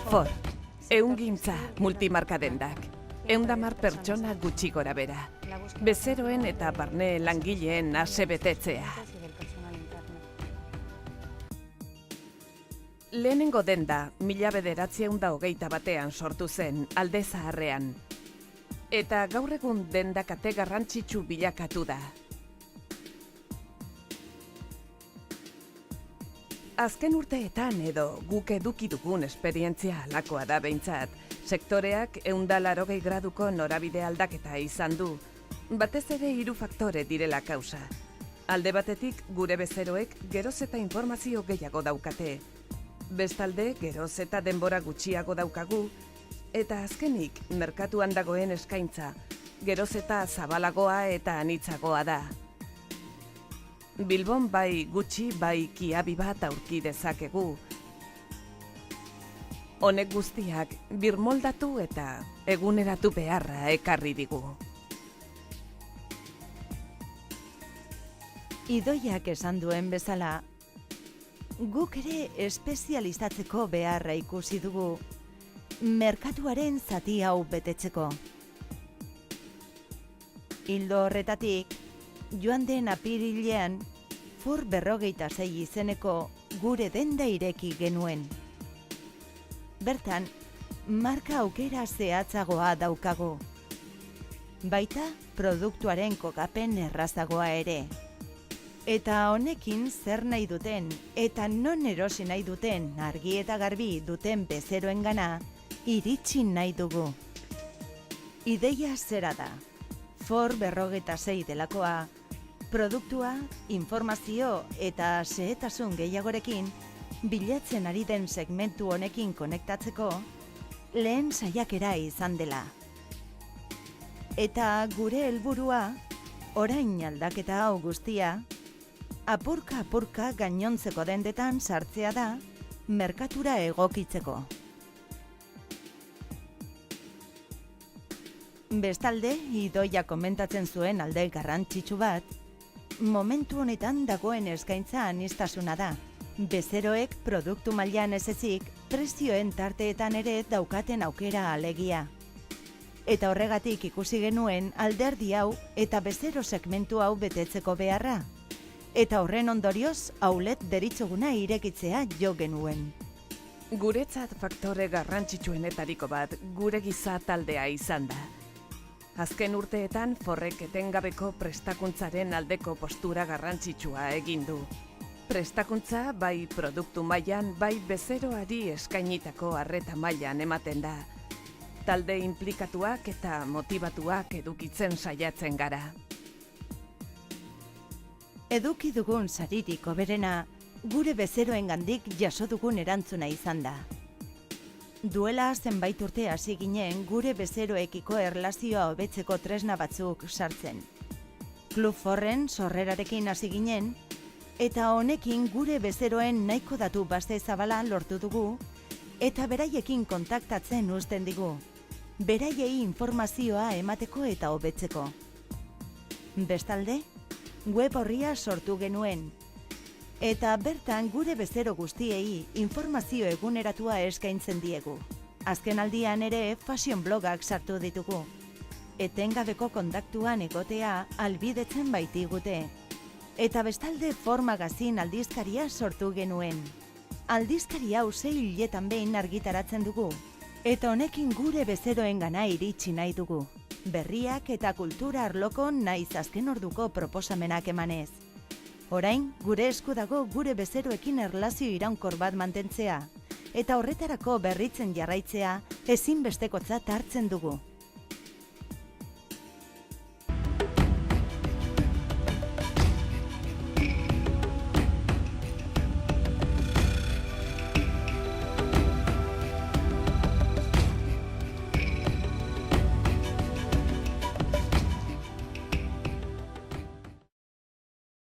Ford, ehungintza multimarka dendak. 110 pertsona gutxi gora bera. Bezeroen eta barne langileen asebetetzea. Lehenengo denda 1921 sortu zen Alde Zaharrean. Eta gaur egun denda kate garrantzitsu bilakatu da. Azken urteetan edo guk eduki dugun esperientzia halakoa da behintzat, sektoreak 180 graduko norabide aldaketa izan du, batez ere 3 faktore direla kausa. Alde batetik gure bezeroek geroz eta informazio gehiago daukate, bestalde geroz eta denbora gutxiago daukagu, eta azkenik merkatuan dagoen eskaintza, geroz eta zabalagoa eta anitzagoa da. Bilbon bai gutxi bai kiabi bat aurki dezakegu. Honek guztiak birmoldatu eta eguneratu beharra ekarri digu. Idoiak esan duen bezala, guk ere espezializatzeko beharra ikusi dugu, merkatuaren zati hau betetzeko. Ildo horretatik, joan den apirilean, Ford 56 izeneko gure denda ireki genuen. Bertan, marka aukera zehatzagoa daukagu. Baita, produktuaren kokapen errazagoa ere. Eta honekin zer nahi duten eta non erosi nahi duten argi eta garbi duten bezeroengana iritsi nahi dugu. Ideia zera da. Ford 56 delakoa, produktua, informazio eta xehetasun gehiagorekin bilatzen ari den segmentu honekin konektatzeko lehen saiakera izan dela. Eta gure helburua, orain aldaketa hau guztia, apurka-apurka gainontzeko dendetan sartzea da, merkatura egokitzeko. Bestalde, Idoia komentatzen zuen alde garrantzitsu bat, momentu honetan dagoen eskaintza aniztasuna da. Bezeroek produktu mailan ez ezik, prezioen tarteetan ere daukaten aukera alegia. Eta horregatik ikusi genuen alderdi hau eta bezero segmentu hau betetzeko beharra. Eta horren ondorioz, outlet deritzoguna irekitzea jo genuen. Guretzat faktore garrantzitsuenetariko bat gure giza taldea izan da. Azken urteetan Fordek etengabeko prestakuntzaren aldeko postura garrantzitsua egin du. Prestakuntza bai produktu mailan bai bezeroari eskainitako arreta mailan ematen da. Talde inplikatuak eta motibatuak edukitzen saiatzen gara. Eduki dugun saririk hoberena, gure bezeroengandik jaso dugun erantzuna izan da. Duela zenbait urte hasi ginen gure bezeroekiko erlazioa hobetzeko tresna batzuk sartzen. Klub Fordren sorrerarekin hasi ginen, eta honekin gure bezeroen nahiko datu base zabala lortu dugu, eta beraiekin kontaktatzen uzten digu, beraiei informazioa emateko eta hobetzeko. Bestalde, web orria sortu genuen, eta bertan gure bezero guztiei informazio eguneratua eskaintzen diegu. Azken aldian ere fashion blogak sartu ditugu. Etengabeko kontaktuan egotea albidetzen baitigute. Eta bestalde Ford Magazine aldizkaria sortu genuen. Aldizkari hau 6 hiletan behin argitaratzen dugu. Eta honekin gure bezeroengana iritsi nahi dugu. Berriak eta kultura arloko naiz azken orduko proposamenak emanez. Orain, gure esku dago gure bezeroekin erlazio iraunkor bat mantentzea, eta horretarako berritzen jarraitzea ezinbestekotzat hartzen dugu.